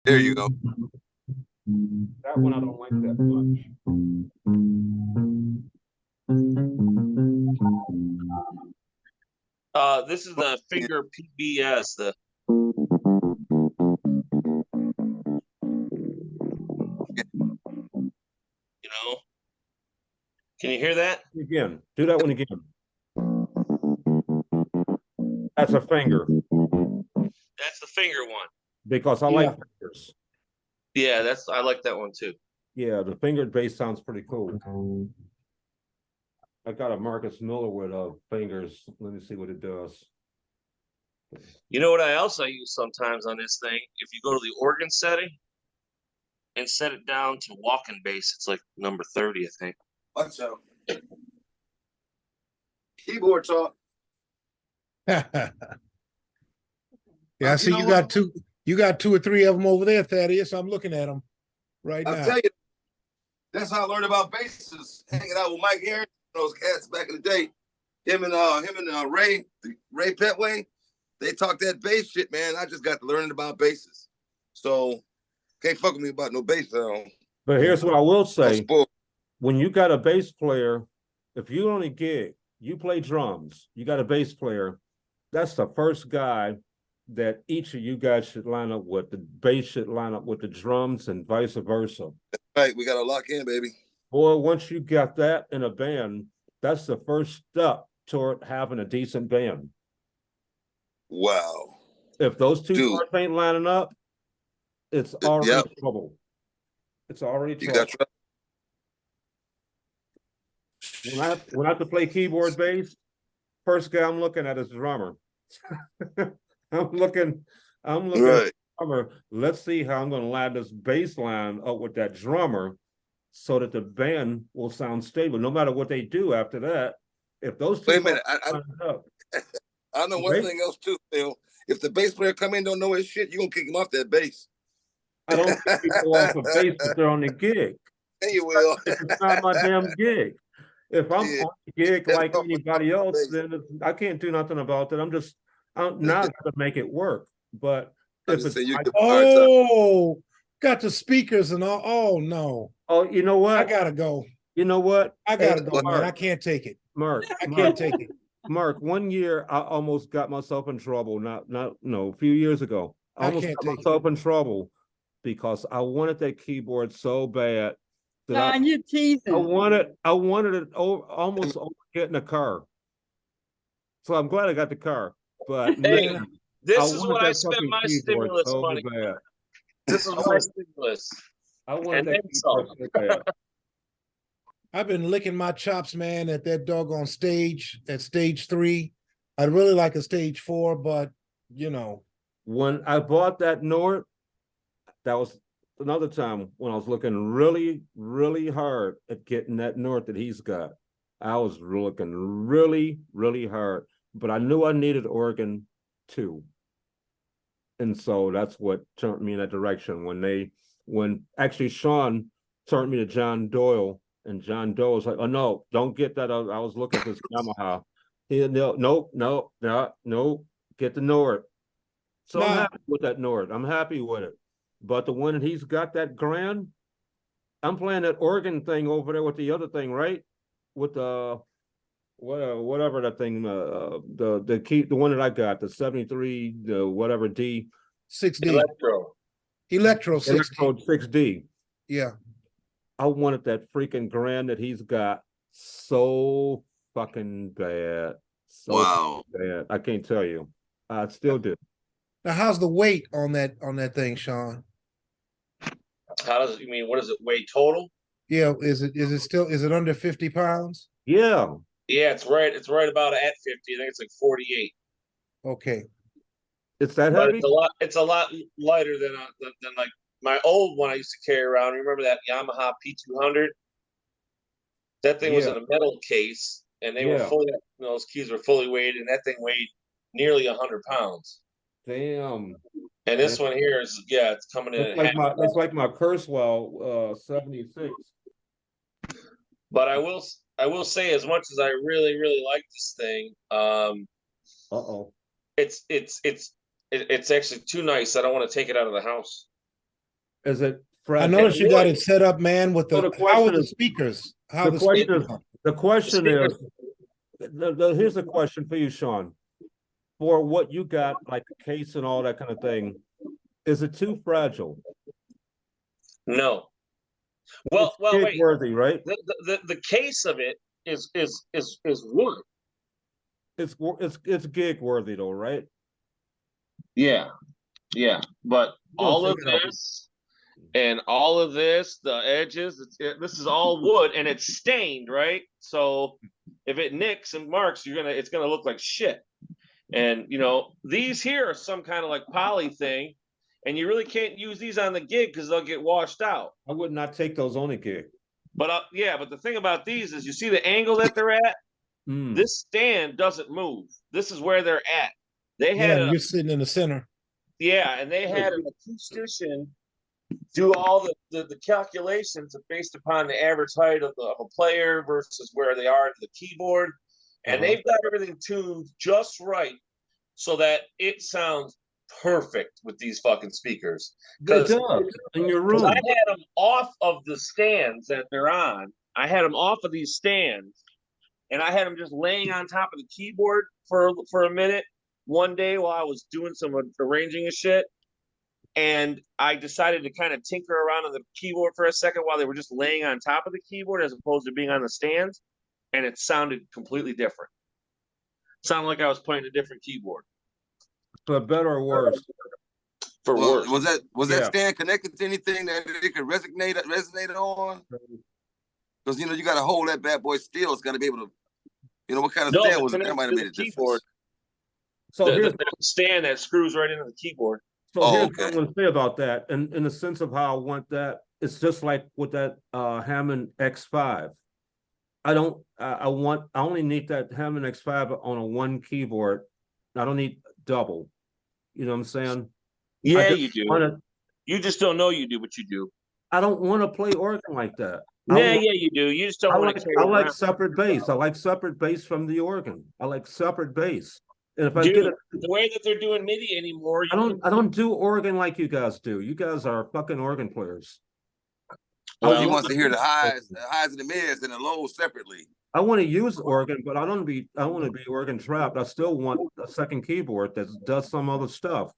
There you go. That one I don't like that much. This is the finger PBS. Can you hear that? Again, do that one again. That's a finger. That's the finger one. Because I like fingers. Yeah, I like that one too. Yeah, the fingered bass sounds pretty cool. I got a Marcus Miller with fingers. Let me see what it does. You know what else I use sometimes on this thing? If you go to the organ setting and set it down to walking bass, it's like number 30, I think. Watch out. Keyboard talk. Yeah, I see you got two. You got two or three of them over there, Thaddeus. I'm looking at them right now. I'll tell you, that's how I learned about basses. Hanging out with Mike Harris, those cats back in the day. Him and Ray Petway, they talk that bass shit, man. I just got to learning about basses. So can't fuck with me about no bass though. But here's what I will say. When you got a bass player, if you only gig, you play drums, you got a bass player, that's the first guy that each of you guys should line up with. The bass should line up with the drums and vice versa. That's right. We got to lock in, baby. Boy, once you got that in a band, that's the first step toward having a decent band. Wow. If those two parts ain't lining up, it's already trouble. It's already trouble. You got trouble. When I have to play keyboard bass, first guy I'm looking at is the drummer. I'm looking at the drummer. Let's see how I'm going to line this bass line up with that drummer so that the band will sound stable, no matter what they do after that. If those two I know one thing else too, Phil. If the bass player come in don't know his shit, you're going to kick him off that bass. I don't kick people off a bass if they're on the gig. Yeah, you will. It's not my damn gig. If I'm on the gig like anybody else, then I can't do nothing about that. I'm not going to make it work. But if it's got the speakers and all. Oh no. Oh, you know what? I gotta go. You know what? I gotta go, man. I can't take it. Mark, I can't take it. Mark, one year I almost got myself in trouble. A few years ago. I almost got myself in trouble because I wanted that keyboard so bad. John, you're teasing. I wanted it almost over getting a car. So I'm glad I got the car. But hey, this is what I spent my stimulus money. This is my stimulus. I wanted that keyboard so bad. I've been licking my chops, man, at that doggone stage, at stage 3. I'd really like a stage 4, but you know. When I bought that Nord, that was another time when I was looking really, really hard at getting that Nord that he's got. I was looking really, really hard, but I knew I needed organ too. And so that's what turned me in that direction. When actually Sean turned me to John Doyle, and John Doyle was like, "Oh no, don't get that." I was looking for this Yamaha. No, get the Nord. So I'm happy with that Nord. I'm happy with it. But the one that he's got that grand, I'm playing that organ thing over there with the other thing, right? With the whatever that thing, the key, the one that I got, the 73, the whatever D, 6D, Electro 6D. Yeah, I wanted that freaking grand that he's got so fucking bad. So bad. I can't tell you. I still do. Now, how's the weight on that thing, Sean? How does it mean? What does it weigh total? Yeah, is it under 50 pounds? Yeah. Yeah, it's right about at 50. I think it's like 48. Okay. It's that heavy? It's a lot lighter than like my old one I used to carry around. Remember that Yamaha P200? That thing was in a metal case, and they were fully, those keys were fully weighted, and that thing weighed nearly 100 pounds. Damn. And this one here is, it's coming in. That's like my Kurzweil 76. But I will say, as much as I really, really like this thing, it's actually too nice. I don't want to take it out of the house. Is it I fragile? noticed you got it set up, man, with So the, the how are question the is- speakers? How The the question speakers? is, the question is, here's a question for you, Sean. For what you got, like the case and all that kind of thing, is it too fragile? No. Well, It's gig wait. worthy, right? The case of it is wood. It's gig worthy though, right? Yeah, yeah. But You don't all take of it out. this and all of this, the edges, this is all wood and it's stained, right? So if it nicks and marks, it's gonna look like shit. And these here are some kind of like poly thing, and you really can't use these on the gig because they'll get washed out. I would not take those on a gig. But but the thing about these is you see the angle that they're at. This stand doesn't move. This is where they're at. They Yeah, had you're sitting in the center. and they had an acoustician do all the calculations based upon the average height of a player versus where they are to the keyboard. And they've got everything tuned just right so that it sounds perfect with these fucking speakers. It does in your room. I had them off of the stands that they're on. I had them off of these stands, and I had them just laying on top of the keyboard for a minute one day while I was doing some arranging of shit. And I decided to kind of tinker around on the keyboard for a second while they were just laying on top of the keyboard as opposed to being on the stands. And it sounded completely different. It sounded like I was playing a different keyboard. For better or worse? For worse. Was that stand connected to anything that it could resonate on? Because you got to hold that bad boy still. It's got to be able to, what kind of stand was it? That might have made a difference. So here's the stand that screws right into the keyboard. So here's what I'm going to say about that, and in the sense of how I want that, it's just like with that Hammond X5. I only need that Hammond X5 on a one keyboard. I don't need double. You know what I'm saying? Yeah, you do. You just don't know you do, but you do. I don't want to play organ like that. Yeah, you do. You just don't want to carry it around. I like separate bass. I like separate bass from the organ. I like separate bass. And if I get it, the way that they're doing MIDI anymore, I don't do organ like you guys do. You guys are fucking organ players. Well, he wants to hear the highs and the mids and the lows separately. I want to use organ, but I want to be organ trapped. I still want a second keyboard that does some other stuff.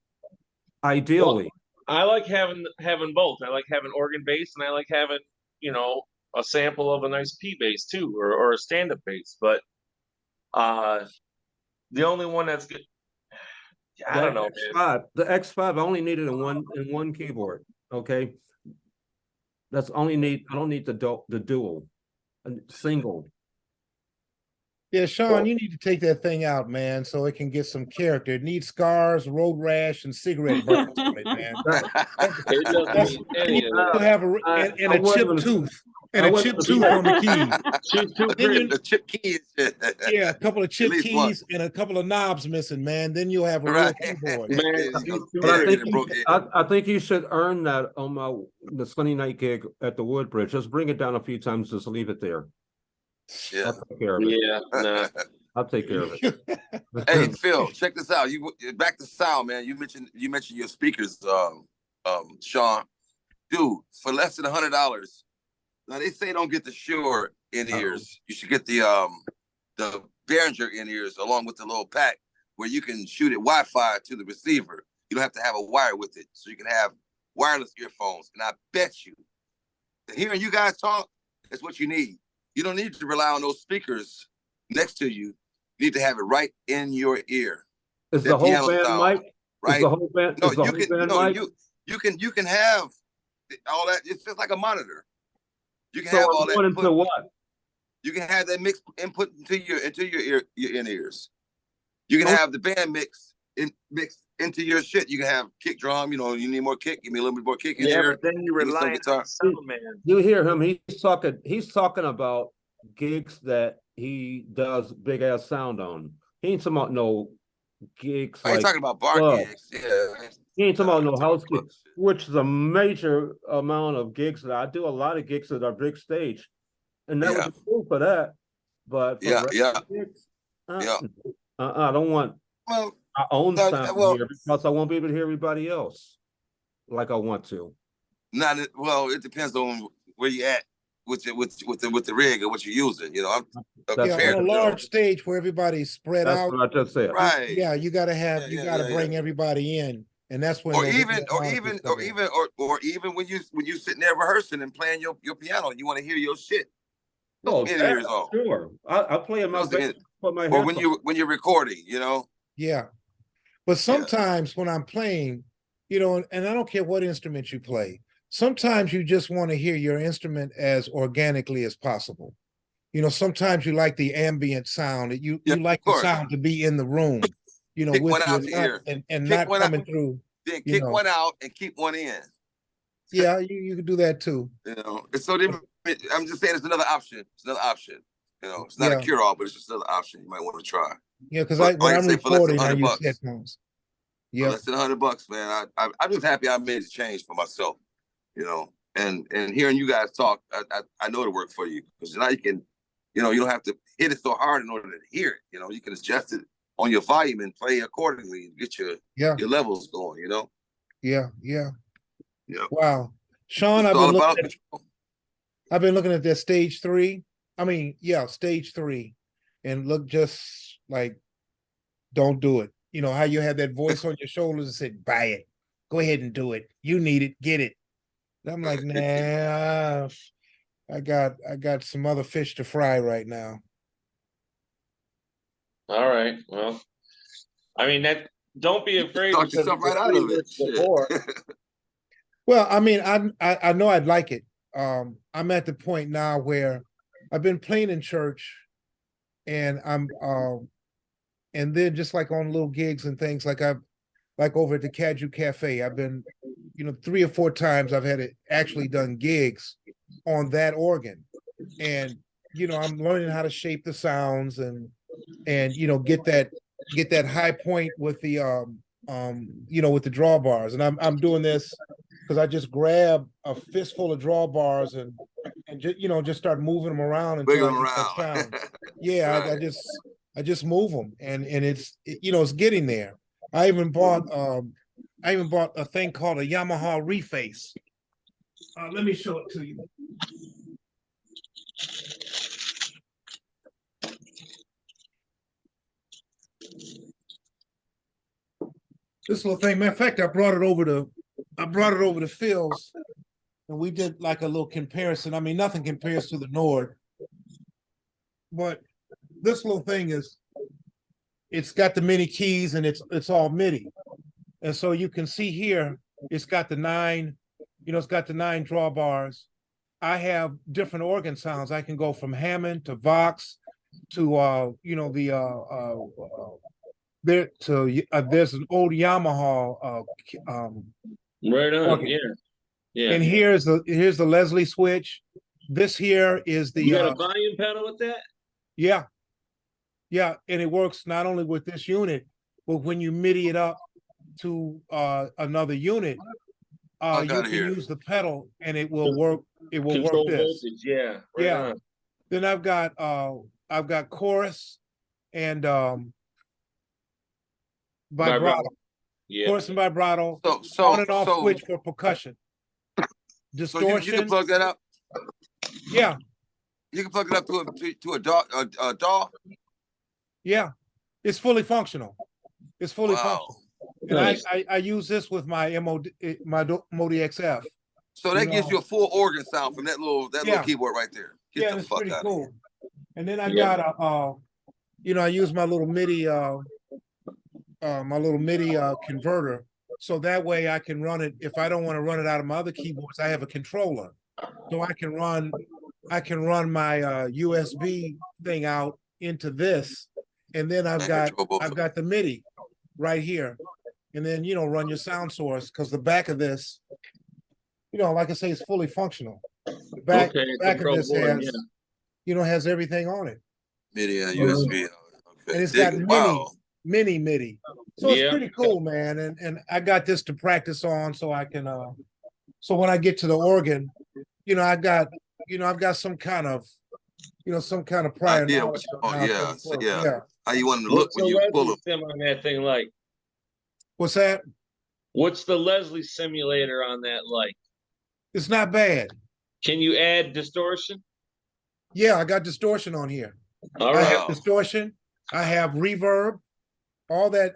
Ideally. Well, I like having both. I like having organ bass, and I like having, a sample of a nice P bass too, or a stand-up bass. But the only one that's good, I don't know, man. The X5 I only needed in one keyboard. Okay. I don't need the dual, single. Yeah, Sean, you need to take that thing out, man, so it can get some character. It needs scars, road rash, and cigarette burns on it, man. It doesn't need any of that. Have a chipped tooth. And a chipped tooth on the keys. The chip keys. Yeah, a couple of chip keys and a couple of knobs missing, man. Then you'll have a real keyboard. I think you should earn that on the Sunday night gig at the Woodbridge. Just bring it down a few times, just leave it there. Yeah. I'll take care of it. Yeah, nah. I'll take care of it. Hey, Phil, check this out. You back to sound, man. You mentioned your speakers, Sean. Dude, for less than $100. Now they say don't get the Shure in-ears. You should get the Behringer in-ears along with the little pack where you can shoot it Wi-Fi to the receiver. You don't have to have a wire with it, so you can have wireless earphones. And I bet you, hearing you guys talk, that's what you need. You don't need to rely on those speakers next to you. You need to have it right in your ear. Is the whole band mic? Right? Is the whole band, no, is the you whole can. band No, mic? you can have all that. It's just like a monitor. You can So have all that. Into what? You can have that mix input into your in-ears. You can have the band mix into your shit. You can have kick drum. You need more kick. Give me a little bit more kick in there. But then you rely on sound, man. You hear him? He's talking about gigs that he does big ass sound on. He ain't talking about no gigs. I ain't talking about bar gigs. Yeah. He ain't talking about no house gigs, which is a major amount of gigs that I do. A lot of gigs that are big stage, and that would be cool for that. But for gigs, I don't want my own sound here because I won't be able to hear everybody else like I want to. Not well. It depends on where you at with the rig or what you're using. You know, I'm That's on a compared to large stage where everybody's spread That's out. what I just said. right. Yeah, you gotta have Yeah, you gotta yeah. bring everybody in, and that's when Or those even harmonicas come in. when you sitting there rehearsing and playing your piano, you want to hear your shit Oh, in that, years old. sure. I play in my bass, put my Or headphones. when you're recording, you know. Yeah, but Yeah. sometimes when I'm playing, you know, and I don't care what instrument you play, sometimes you just want to hear your instrument as organically as possible. You know, sometimes you like the ambient sound. You Yeah, you like of the course. sound to be in the room, you know, Kick with one you out the not ear. and Kick not one out, coming through. then You kick know, one out and keep one in. yeah, you can do that too. You know, it's so different. I'm just saying it's another option. It's another option. You know, it's not a Yeah, cure-all, but it's just another option you might want to try. yeah, because But when like I I'm say, for less than recording, I use $100. headphones. For Yep. less than $100, man. I'm just happy I made the change for myself. You know, and hearing you guys talk, I know it'll work for you because now you can, you know, you don't have to hit it so hard in order to hear it. You know, you can adjust it on your volume and play accordingly and get your levels going. You know. Yeah. Yeah. Wow, Sean, It's all about control. I've been looking at that stage 3. I mean, yeah, stage 3, and look, just like, don't do it. You know how you have that voice on your shoulders and said, "Buy it, go ahead and do it. You need it, get it." And I'm like, nah, I got some other fish to fry right now. All right. Well, I mean that. Don't be afraid Talk because yourself right out of it. before. Well, I mean, I know I'd like it. I'm at the point now where I've been playing in church, and and then just like on little gigs and things, like over at the Caju Cafe, I've been, you know, 3 or 4 times I've had it actually done gigs on that organ, and you know, I'm learning how to shape the sounds and you know, get that high point with the you know, with the drawbars, and I'm doing this because I just grab a fistful of drawbars and just, you know, just start moving them around until I Wiggle them get that around. sound. Yeah, Right. I just move them, and you know, it's getting there. I even bought a thing called a Yamaha reface. Let me show it to you. This little thing. Matter of fact, I brought it over to Phil's, and we did like a little comparison. I mean, nothing compares to the Nord, but this little thing it's got the mini keys, and it's all MIDI. And so you can see here, it's got the 9, you know, it's got the 9 drawbars. I have different organ sounds. I can go from Hammond to Vox to you know, the there's an old Yamaha Right on. organ. Yeah. Yeah. And here's the Leslie switch. This here is the You got a volume pedal with that? yeah, and it works not only with this unit, but when you MIDI it up to another unit, you can use the pedal and it will work. It will Control work this. voltage. Yeah. Right Yeah. on. Then I've got chorus and vibrato. Yeah. Chorus and vibrato. So on and off switch for percussion. Distortion. So you can plug that up. Yeah. You can plug it up to a DAW. Yeah. It's fully functional. It's fully Wow. functional. And Nice. I use this with my Modi XF. So that gives you a full organ sound from that little keyboard right there. Get the it's fuck pretty out cool. of here. And then I got a you know, I use my little MIDI converter, so that way I can run it. If I don't want to run it out of my other keyboards, I have a controller, so I can run my USB thing out into this, and then I've got the MIDI right here, and then, you know, run your sound source, because the back of this, you know, like I say, it's fully functional. The back of this has, you know, has everything on it. MIDI and USB. Okay. And it's got mini MIDI. So it's pretty cool, man. And I got this to practice on, so I can so when I get to the organ, you know, I've got some kind of prior knowledge. Yeah. How you want them to look when you pull them. Sim on that thing like? What's that? What's the Leslie simulator on that like? It's not bad. Can you add distortion? Yeah, I got distortion on here. All I right. have distortion. I have reverb. All that.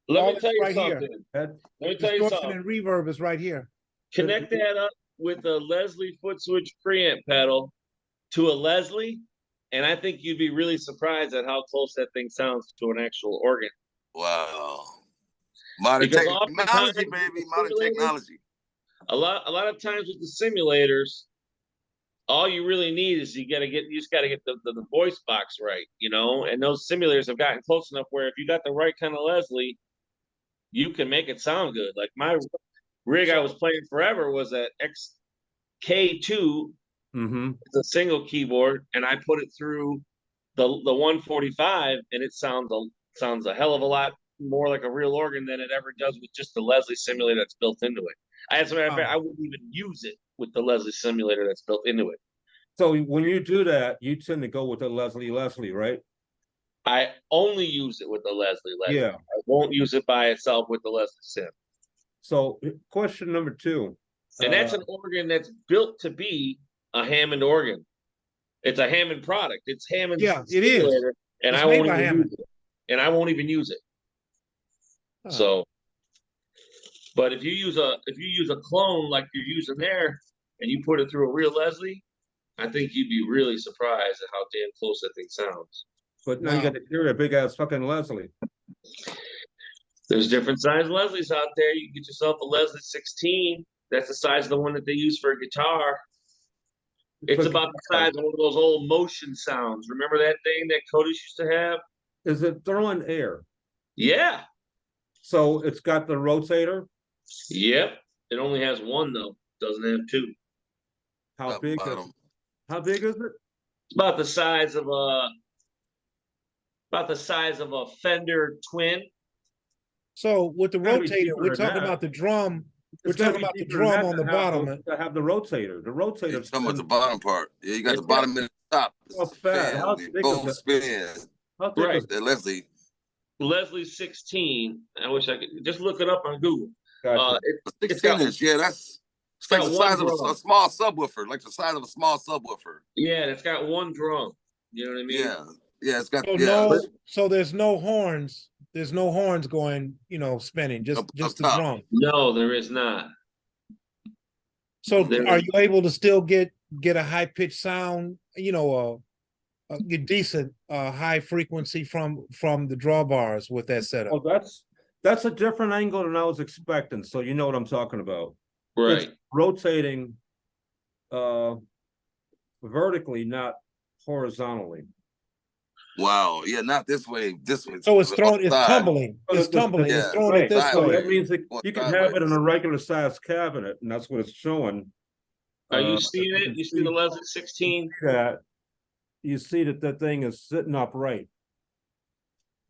Let me tell you right something. here. Let me tell you Distortion something. and reverb is right here. Connect that up with a Leslie foot switch preamp pedal to a Leslie, and I think you'd be really surprised at how close that thing sounds to an actual organ. Wow. Modern Because technology, baby. Modern technology. A lot of times with the simulators, all you really need is you just gotta get the voice box right, you know. And those simulators have gotten close enough where if you got the right kind of Leslie, you can make it sound good. Like my rig I was playing forever was a XK2. It's a single keyboard, and I put it through the 145, and it sounds a hell of a lot more like a real organ than it ever does with just the Leslie simulator that's built into it. As a matter of fact, I wouldn't even use it with the Leslie simulator that's built into it. So when you do that, you tend to go with the Leslie, right? I only use it with the Leslie. Yeah. I won't use it by itself with the Leslie sim. So question number 2. And that's an organ that's built to be a Hammond organ. It's a Hammond product. It's Hammond. Yeah, it is. And I won't even use it. And I won't even use it. So, but if you use a clone like you're using there, and you put it through a real Leslie, I think you'd be really surprised at how damn close that thing sounds. But now you got to carry a big ass fucking Leslie. There's different size Leslies out there. You can get yourself a Leslie 16. That's the size of the one that they use for a guitar. It's about the size of one of those old motion sounds. Remember that thing that Codis used to have? Is it throwing air? Yeah. So it's got the rotator? Yep. It only has one though. Doesn't have two. How big is it? How big is it? It's about the size of a Fender Twin. So with the rotator, we're talking about the drum. We're talking about the drum on the bottom. I have the rotator. The rotator. You're talking about the bottom part. Yeah, you got the bottom and the top. What's fat? How thick is it? Spin. How thick is it? Leslie 16. I wish I could just look it up on Google. Gotcha. It's got, yeah, it's like the size of a small subwoofer, like the size of a small subwoofer. Yeah, it's got one drum. You know what I mean? Yeah, it's got. So there's no horns. There's no horns going, spinning. Just the drum. No, there is not. So are you able to still get a high pitched sound? A decent high frequency from the drawbars with that setup. Well, that's a different angle than I was expecting. So you know what I'm talking about. Right. It's rotating vertically, not horizontally. Wow. Yeah, not this way. This way. So it's tumbling. It's tumbling. It's throwing it this way. That means you can have it in a regular size cabinet, and that's what it's showing. Are you seeing it? You see the Leslie 16? You see that thing is sitting upright.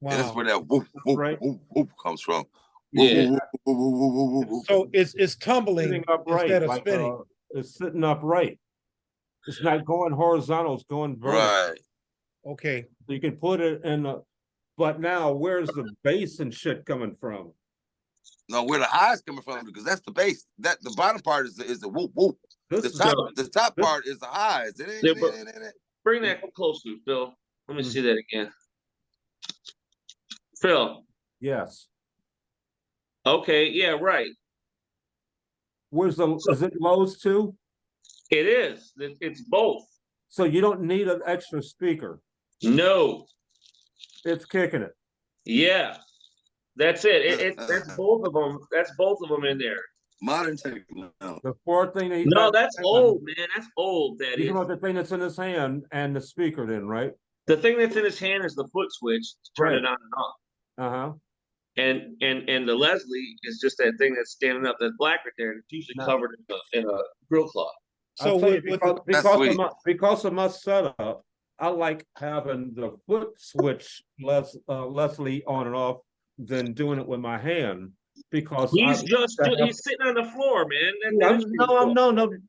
Wow. Yeah, that's where that whoop, whoop, right? whoop, whoop comes from. Yeah. So it's tumbling upright, instead of spinning. It's sitting upright. It's not going horizontal. It's going vertical. Right. Okay. So you can put it in but now where's the bass and shit coming from? No, where the high's coming from, because that's the bass. That the bottom part is the whoop whoop. The top part is the highs. Bring that closer, Phil. Let me see that again. Phil. Yes. Okay, yeah, right. Is it lows too? It is. It's both. So you don't need an extra speaker. No. It's kicking it. Yeah. That's it. That's both of them. That's both of them in there. Modern technology. The fourth thing that's old, man. That's old. That is. You know the thing that's in his hand and the speaker then, right? The thing that's in his hand is the foot switch to turn it on and off. Uh-huh. And the Leslie is just that thing that's standing up, that's black right there, and it's usually covered in a grill cloth. So because of my setup, I like having the foot switch Leslie on and off than doing it with my hand, because he's sitting on the floor, man. No,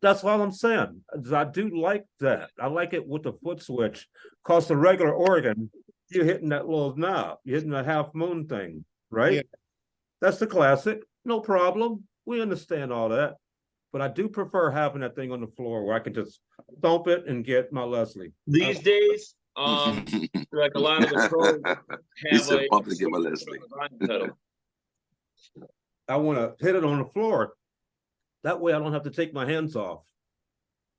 that's all I'm saying. I do like that. I like it with the foot switch, because the regular organ, you're hitting that little knob, you're hitting the half moon thing, right? Yeah. That's the classic. No problem. We understand all that. but I do prefer having that thing on the floor where I can just thump it and get my Leslie. These days, like a lot of the pros He have said, a "Pump to get my Leslie." pedal. I want to hit it on the floor. That way I don't have to take my hands off.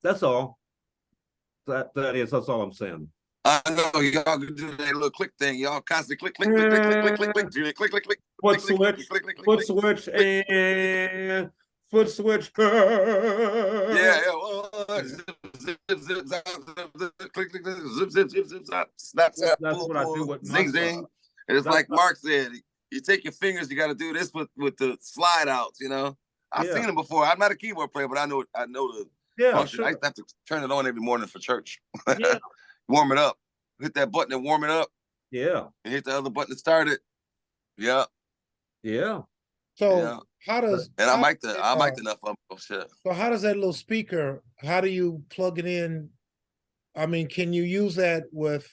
That's all. That's all I'm saying. I know y'all can do that little click thing. Y'all constantly click, click, click, click, click, click, click, click, click, click, click, click. Foot switch, foot switch, and foot switch. Yeah, zip, zip, zip, zip, click, click, click, zip, zip, zip, zip, zip, snap, snap, That's pull, what I do pull, with my zing, zing. stuff. And it's That's like Mark said, you take your fingers, you got to do this with the slide outs, you know. I've seen them before. I'm not a keyboard player, but I know the function. Sure. I used to have to turn it on every morning for church. Yeah. Warm it up. Hit that button and warm it up. Yeah. And hit the other button to start it. Yeah. Yeah. So how does I mic'd enough of them. Oh, shit. So how does that little speaker, how do you plug it in? I mean, can you use that with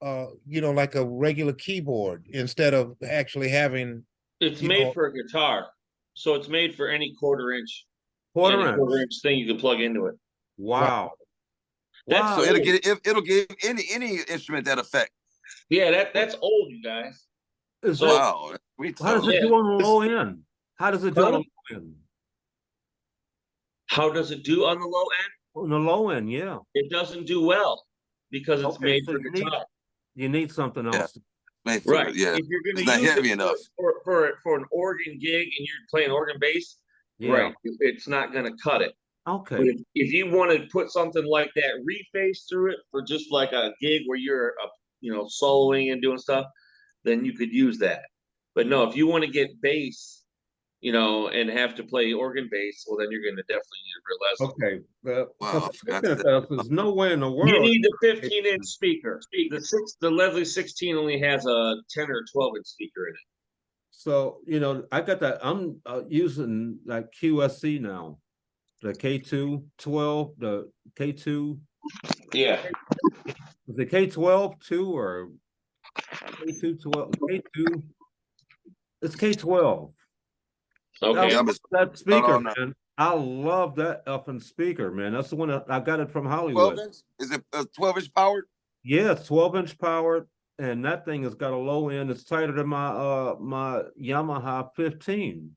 like a regular keyboard instead of actually having It's made for a guitar. So it's made for any quarter inch thing you can plug into it. Wow. That's so it'll give any instrument that effect. Yeah, that's old, you guys. Wow. How does it do on the low end? How does it do on the low end? How does it do on the low end? On the low end, yeah. It doesn't do well because it's made for guitar. You need something else. Right. Yeah. If you're going to use heavy enough for an organ gig and you're playing organ bass, right, it's not going to cut it. Okay. But if you want to put something like that reface through it for just like a gig where you're soloing and doing stuff, then you could use that. But no, if you want to get bass, and have to play organ bass, well, then you're going to definitely need a real Leslie. Wow. There's no way in the world. You need the 15-inch speaker. The Leslie 16 only has a 10 or 12-inch speaker in it. So, I got that. I'm using like QSC now. The K212, the K2. Yeah. The K12 too, or K212, K2. It's K12. Okay. That speaker, man. I love that effing speaker, man. That's the one I got it from Hollywood. 12 inch? Is it 12-inch powered? Yeah, it's 12-inch powered, and that thing has got a low end. It's tighter than my Yamaha 15.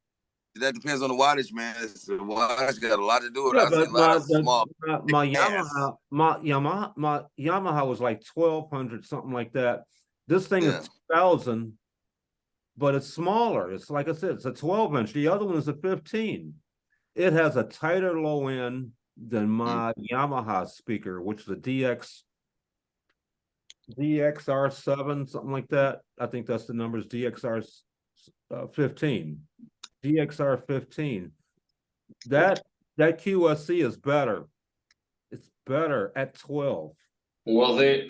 That depends on the wattage, man. The wattage got a lot to do with it. Yeah, my Yamaha was like 1,200, something like that. This thing is 2,000, but it's smaller. It's like I said, it's a 12-inch. The other one is a 15. It has a tighter low end than my Yamaha speaker, which is a DXR7, something like that. I think that's the numbers, DXR 15. DXR 15. That QSC is better. It's better at 12. Well, that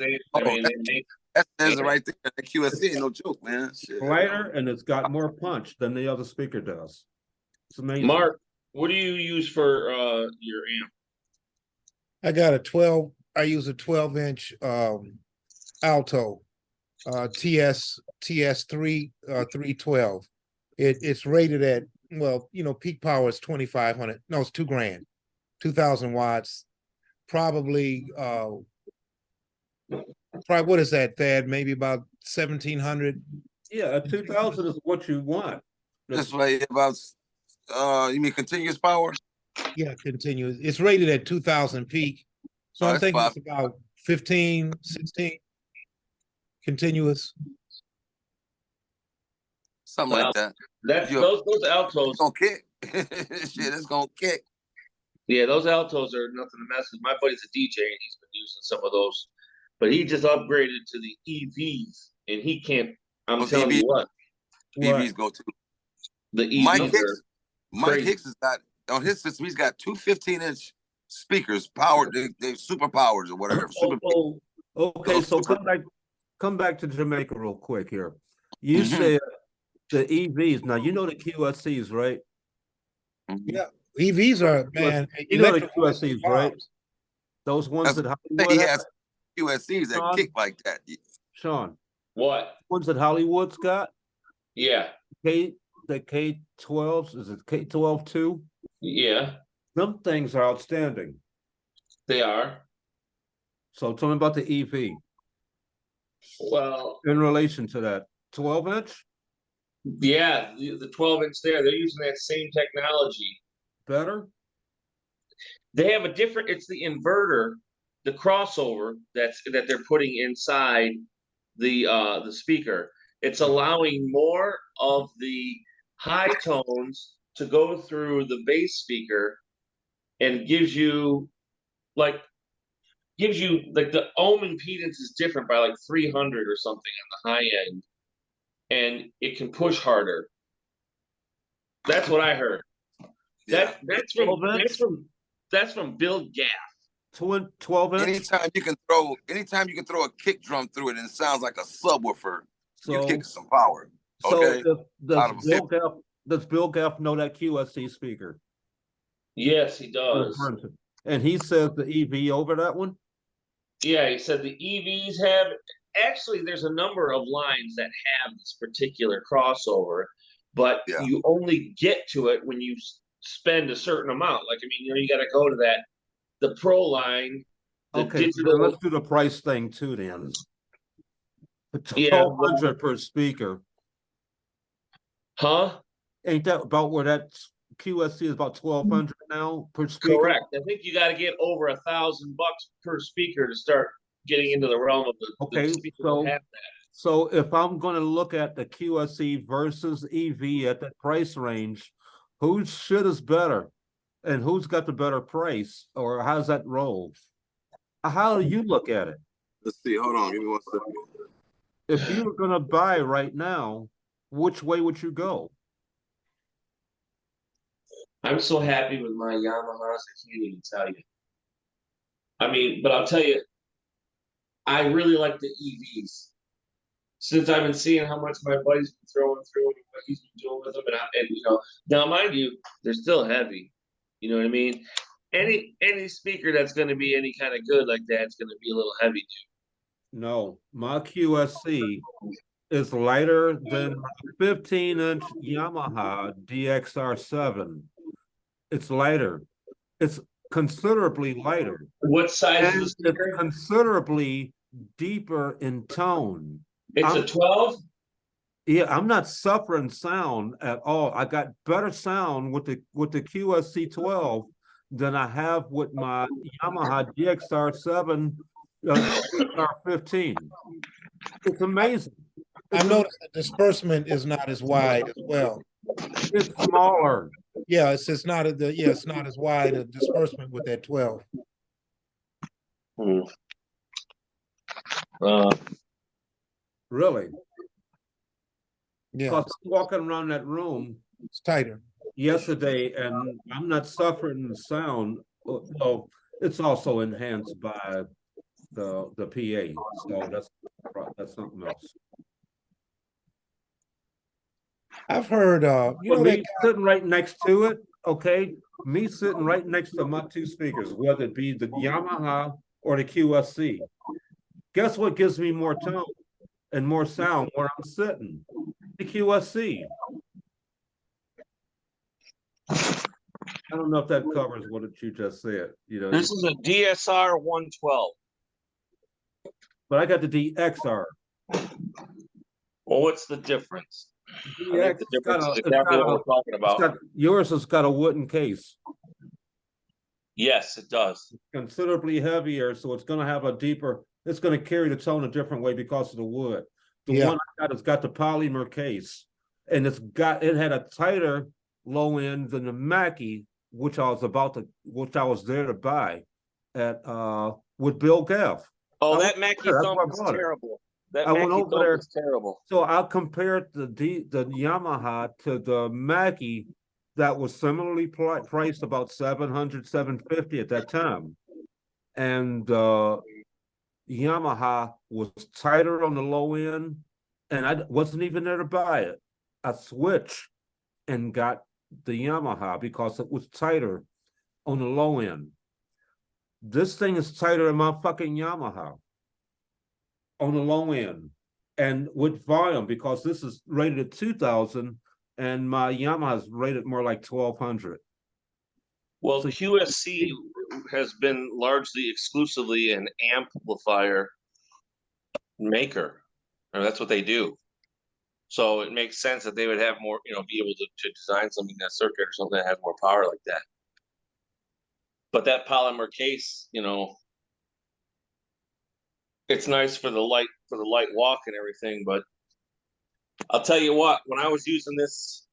says it right there. That QSC ain't no joke, man. Shit. Lighter, and it's got more punch than the other speaker does. It's amazing. Mark, what do you use for your amp? I got I use a 12-inch Alto TS3 312. It's rated at, peak power is 2,500. No, it's $2,000, 2,000 watts. Probably what is that, Thad? Maybe about 1,700. Yeah, 2,000 is what you want. That's right. About you mean continuous power? Yeah, continuous. It's rated at 2,000 peak. So I'm thinking it's about 15, 16 continuous. Something like that. Those altos gonna kick. Shit, it's gonna kick. Yeah, those altos are nothing to mess with. My buddy's a DJ and he's been using some of those, but he just upgraded to the EVs and he can't. I'm telling you what. EVs go to the EVs. Mike Hicks has got on his system. He's got two 15-inch speakers, powered. They super powers or whatever. Okay, so come back to Jamaica real quick here. You said the EVs. Now you know the QSCs, right? Yeah, EVs are, man. You know the QSCs, right? Those ones that Hollywood he has QSCs that kick like that. Sean, what ones that Hollywood's got? Yeah, the K12s. Is it K12 too? Yeah. Them things are outstanding. They are. So tell me about the EV Well, in relation to that 12-inch. yeah, the 12-inch there, they're using that same technology. Better. They have a different. It's the inverter, the crossover that they're putting inside the speaker. It's allowing more of the high tones to go through the bass speaker, and like gives you like the ohm impedance is different by like 300 or something on the high end, and it can push harder. That's what I heard. Yeah. That's from Bill Gaff. 12-inch. Anytime you can throw a kick drum through it and it sounds like a subwoofer, you kick some power. Okay. So does Bill Gaff know that QSC speaker? Yes, he does. And he says the EV over that one? Yeah, he said the EVs have actually there's a number of lines that have this particular crossover, but you only get to it when you spend a certain amount. Like, I mean, you got to go to the Pro line. Digital... let's do the price thing too then. $1,200 per speaker. Huh? Ain't that about where that QSC is about $1,200 now per speaker? Correct. I think you got to get over $1,000 per speaker to start getting into the realm of the speaker. So if I'm going to look at the QSC versus EV at that price range, whose shit is better, and who's got the better price, or how's that roll? How do you look at it? Let's see. Hold on. Give me 1 second. If you were going to buy right now, which way would you go? I'm so happy with my Yamahas, I can't even tell you. I mean, but I'll tell you, I really like the EVs. Since I've been seeing how much my buddy's been throwing through and what he's been doing with them, and now mind you, they're still heavy. You know what I mean? Any speaker that's going to be any kind of good like that is going to be a little heavy, dude. No, my QSC is lighter than my 15-inch Yamaha DXR7. It's lighter. It's considerably lighter. What size is the speaker? It's considerably deeper in tone. It's a 12? Yeah, I'm not suffering sound at all. I got better sound with the QSC 12 than I have with my Yamaha DXR7 DXR15. It's amazing. I noticed the disbursement is not as wide as well. It's smaller. Yeah, it's not as wide a disbursement with that 12. Really? Yeah. Because I'm walking around that room. It's tighter. Yesterday, and I'm not suffering the sound. Well, it's also enhanced by the PA. So that's something else. I've heard me sitting right next to it, okay? Me sitting right next to my two speakers, whether it be the Yamaha or the QSC. Guess what gives me more tone and more sound where I'm sitting? The QSC. I don't know if that covers what you just said. This is a DSR 112. But I got the DXR. Well, what's the difference? I think the difference is exactly what we're talking about. Yours has got a wooden case. Yes, it does. It's considerably heavier, so it's going to have a deeper. It's going to carry the tone a different way because of the wood. The one I got has got the polymer case, and it had a tighter low end than the Mackie, which I was there to buy at with Bill Gaff. Oh, that Mackie thumb is terrible. That Mackie thumb is terrible. So I compared the Yamaha to the Mackie that was similarly priced about $700, $750 at that time, and Yamaha was tighter on the low end, and I wasn't even there to buy it. I switched and got the Yamaha because it was tighter on the low end. This thing is tighter than my fucking Yamaha on the low end, and with volume, because this is rated at 2,000 and my Yamaha is rated more like 1,200. Well, So, QSC has been largely exclusively an amplifier maker. Or that's what they do. So it makes sense that they would have more, be able to design something that circuit or something that has more power like that. But that polymer case, it's nice for the light walk and everything. But I'll tell you what, when I was using this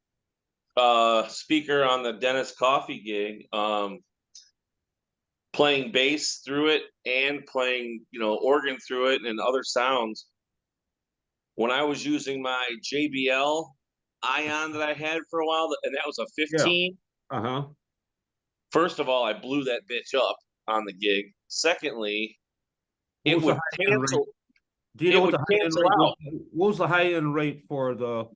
speaker on the Dennis Coffee gig, playing bass through it and playing, organ through it and other sounds. When I was using my JBL Ion that I had for a while, and that was a 15. Yeah. First of all, I blew that bitch up on the gig. Secondly, it would cancel. Do you know what the high end rate? Out. What was the high end rate for the,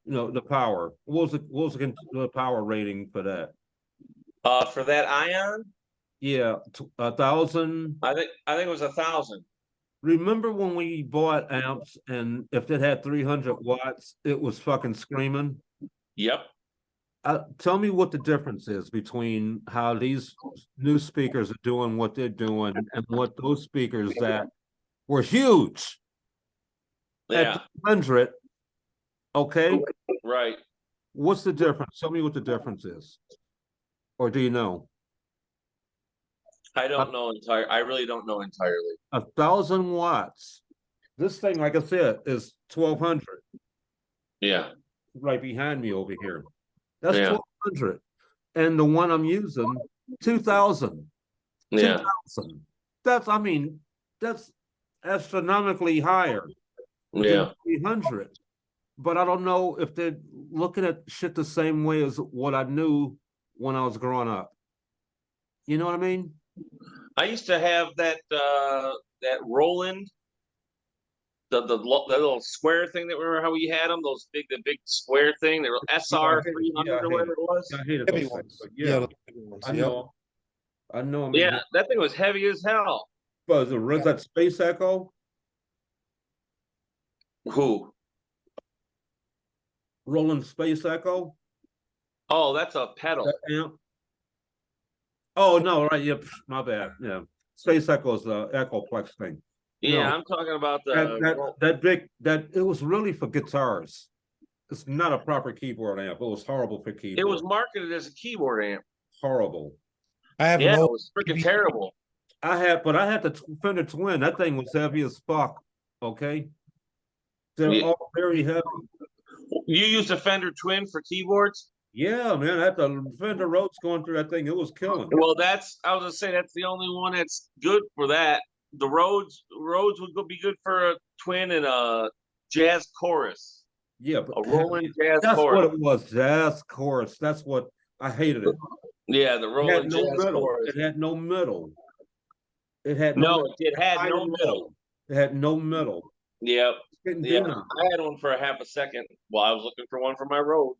the power? What was the power rating for that? For that Ion? Yeah, 1,000. I think it was 1,000. Remember when we bought amps and if it had 300 watts, it was fucking screaming? Yep. Tell me what the difference is between how these new speakers are doing what they're doing and what those speakers that were huge at 300, okay? Right. What's the difference? Tell me what the difference is. Or do you know? I don't know entirely. I really don't know entirely. 1,000 watts. This thing, like I said, is 1,200. Yeah. Right behind me over here. That's 1,200. And the one I'm using, 2,000. Yeah. 2,000. That's astronomically higher. Yeah. 300. But I don't know if they're looking at shit the same way as what I knew when I was growing up. You know what I mean? I used to have that Roland, the little square thing that remember how we had them, the big square thing, they were SR 300 or whatever it was. I hated those things. Yeah, I know. I know. Yeah, that thing was heavy as hell. Was that Space Echo? Who? Roland Space Echo? Oh, that's a pedal. That amp? Oh no, right? Yep, my bad. Yeah, Space Echo is the Echoplex thing. Yeah, no, I'm talking about that it was really for guitars. It's not a proper keyboard amp. It was horrible for keyboard. It was marketed as a keyboard amp. Horrible. I have it was freaking terrible. I had the Fender Twin. That thing was heavy as fuck. Okay, they're all very heavy. You used a Fender Twin for keyboards? Yeah, man, I had the Fender Rhodes going through that thing. It was killing. Well, I was gonna say that's the only one that's good for that. The Rhodes would be good for a Twin and a jazz chorus. Yeah, but a Roland jazz that's chorus. What it was, jazz chorus. That's what I hated it. Yeah, the Roland jazz chorus. It had no middle. It had it had no middle. It had no middle. Yep. Yeah, I had one for a half a second while I was looking for one for my Rhodes.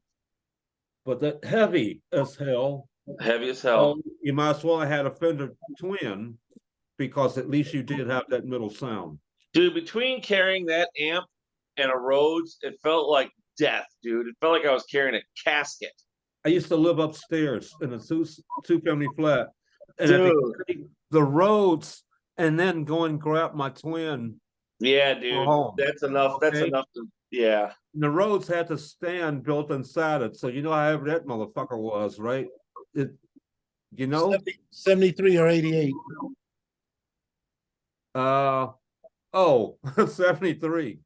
But that heavy as hell. Heavy as hell. You might as well have had a Fender Twin because at least you did have that middle sound. Dude, between carrying that amp and a Rhodes, it felt like death, dude. It felt like I was carrying a casket. I used to live upstairs in a two-family flat. And the Rhodes and then go and grab my Twin. Yeah, dude. That's enough. Okay. That's enough to, yeah. And the Rhodes had to stand built inside it. So you know how heavy that motherfucker was, right? 73 or 88. 73.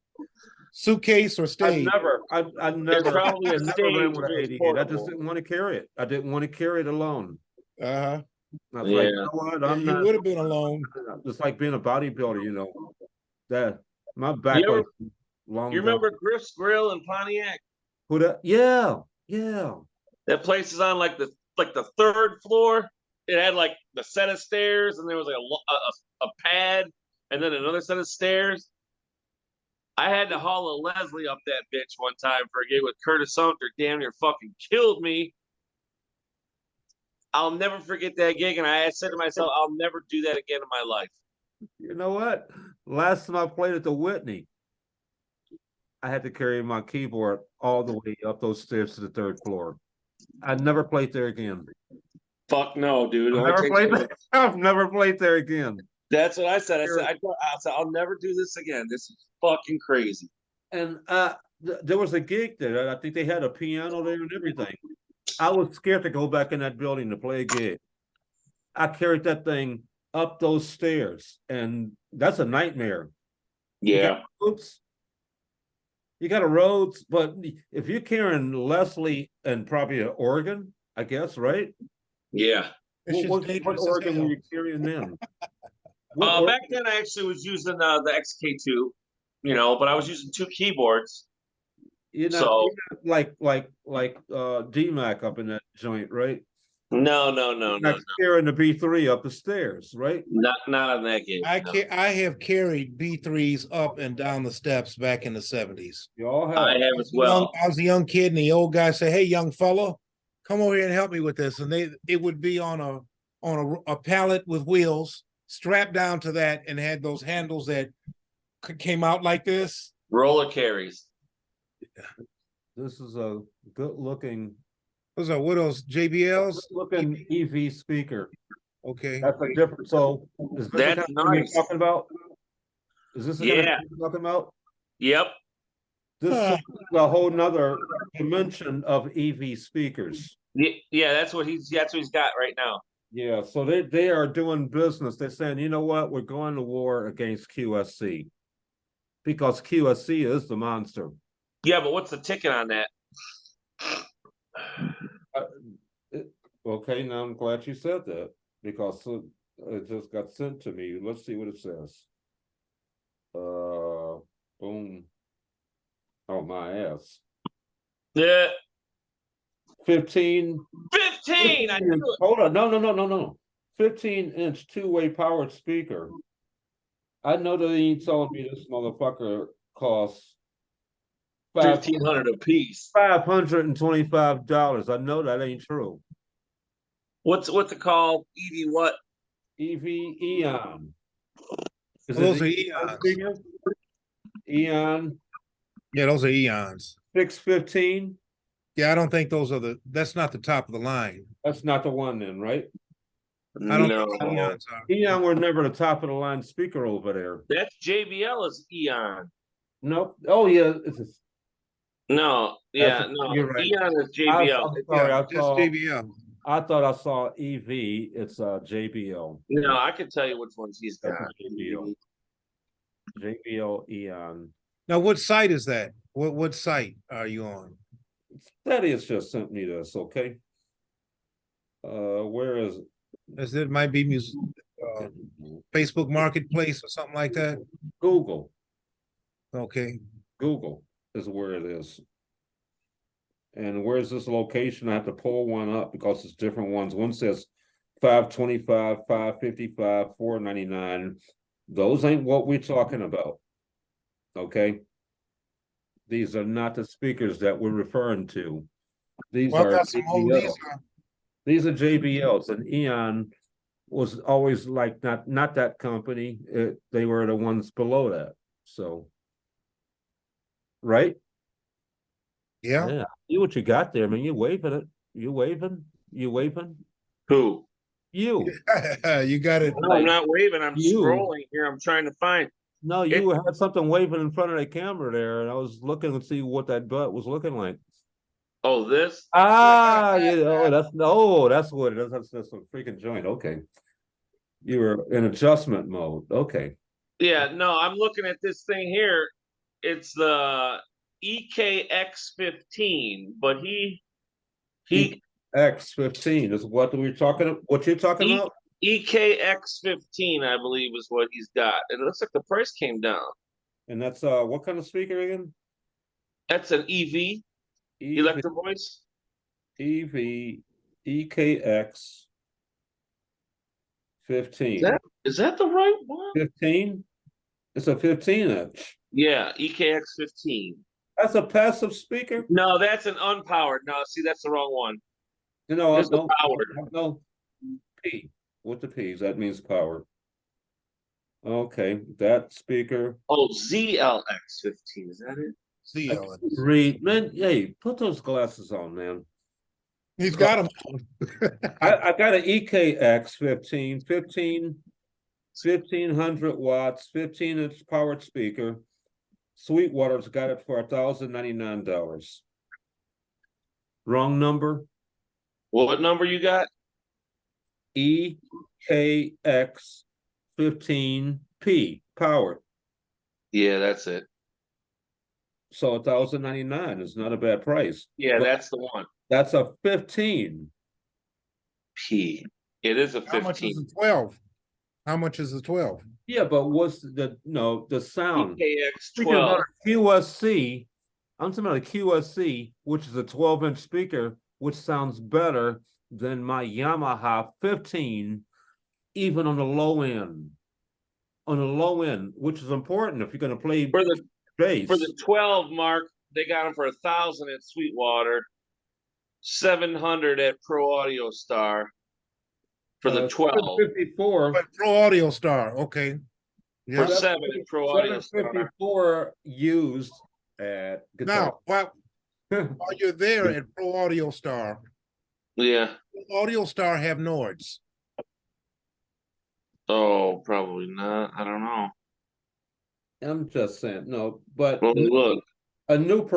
Suitcase or stage? I never probably a stage with 88. I just didn't want to carry it. I didn't want to carry it alone. Uh-huh. I was like, you know what? You would have been alone. It's like being a bodybuilder, That my back was long. You remember Griff's Grill in Pontiac? Who that? Yeah. That place is on like the third floor. It had like the set of stairs, and there was like a pad, and then another set of stairs. I had to haul a Leslie up that bitch one time for a gig with Curtis Sumter. Damn near fucking killed me. I'll never forget that gig, and I said to myself, I'll never do that again in my life. You know what? Last time I played at the Whitney, I had to carry my keyboard all the way up those stairs to the third floor. I never played there again. Fuck no, dude. It only Never takes played one. there. I've never played there again. That's what I said. I said I'll never do this again. This is fucking crazy. And there was a gig there. I think they had a piano there and everything. I was scared to go back in that building to play a gig. I carried that thing up those stairs, and that's a nightmare. Yeah. You got a Rhodes, but if you're carrying Leslie and probably an organ, I guess, right? Yeah. What organ were you carrying then? Back then, I actually was using the XK2, but I was using 2 keyboards. You're not like DMAC up in that joint, right? No. Not carrying the B3 up the stairs, right? Not on that game. I have carried B3s up and down the steps back in the 70s. You all have. I have as well. I was a young kid, and the old guy said, "Hey, young fellow, come over here and help me with this." And it would be on a pallet with wheels strapped down to that, and had those handles that came out like this. Roller carries. This is a good looking. Those are those JBLs? Looking EV speaker. Okay. That's a different. So is this That's the kind of nice. you're talking about? Is this the kind of thing you're talking about? Yep. This is a whole nother dimension of EV speakers. Yeah, that's what he's got right now. Yeah, so they are doing business. They're saying, you know what, we're going to war against QSC because QSC is the monster. Yeah, but what's the ticket on that? Okay, now I'm glad you said that because it just got sent to me. Let's see what it says. Boom. Oh, my ass. Yeah. 15. 15. I knew it. Hold on. No. 15-inch two-way powered speaker. I know that he told me this motherfucker costs $1,500 a piece. $525. I know that ain't true. What's it called? EV what? EV Eon. Those are Eons. Eon. Yeah, those are Eons. 615. Yeah, I don't think that's not the top of the line. That's not the one then, right? I don't think Eons are. Eon were never the top of the line speaker over there. That's JBL is Eon. Nope. Oh yeah. No. You're right. Eon is JBL. I'm sorry, Yeah, that's JBL. I thought I saw EV. It's JBL. No, I can tell you which ones he's got. JBL Eon. Now, what site is that? What site are you on? That is just sent me this, okay? Where is it? It might be Facebook Marketplace or something like that. Google. Okay. Google is where it is. And where's this location? I have to pull one up because it's different ones. One says 525, 555, 499. Those ain't what we're talking about. Okay. These are not the speakers that we're referring to. These are JBLs. These are JBLs, and Eon was always like not that company. They were the ones below that. So, right? Yeah. You what you got there, man? You waving it? You waving? You waving? Who? You. You got it. No, I'm not waving. I'm scrolling here. I'm trying to find. No, you had something waving in front of the camera there, and I was looking to see what that butt was looking like. Oh, this? That's what it is. That's a freaking joint. Okay. You were in adjustment mode. Okay. Yeah, no, I'm looking at this thing here. It's the EKX15, but he X15 is what you're talking about? EKX15, I believe, is what he's got. And it looks like the price came down. And that's what kind of speaker again? That's an EV. Electro voice? EV EKX 15. Is that the right one? 15? It's a 15-inch. Yeah, EKX 15. That's a passive speaker? No, that's an unpowered. No, see, that's the wrong one. No, it's the powered. No, P. With the P's, that means power. Okay, that speaker. Oh, ZLX 15, is that it? ZLX. Read, man, hey, put those glasses on, man. He's got them. I got an EKX 1500 watts, 15-inch powered speaker. Sweetwater's got it for $1,099. Wrong number. What number you got? EKX 15P powered. Yeah, that's it. So $1,099 is not a bad price. Yeah, But that's the one. that's a 15. P. It is a 15. How much is the 12? How much is the 12? Yeah, but what's the sound? EKX Speaking 12. about a QSC, I'm talking about a QSC, which is a 12-inch speaker, which sounds better than my Yamaha 15, even on the low end. On the low end, which is important if you're going to play bass. For the 12, Mark, they got them for $1,000 at Sweetwater, $700 at Pro Audio Star. For the 12. 754. But Pro Audio Star, okay. For Yeah. 7 at Pro Audio Star. 754 used at guitar. Now, while you're there at Pro Audio Star, Yeah. Pro Audio Star have Nords. Oh, probably not. I don't know. I'm just saying, no, but Well, look. a new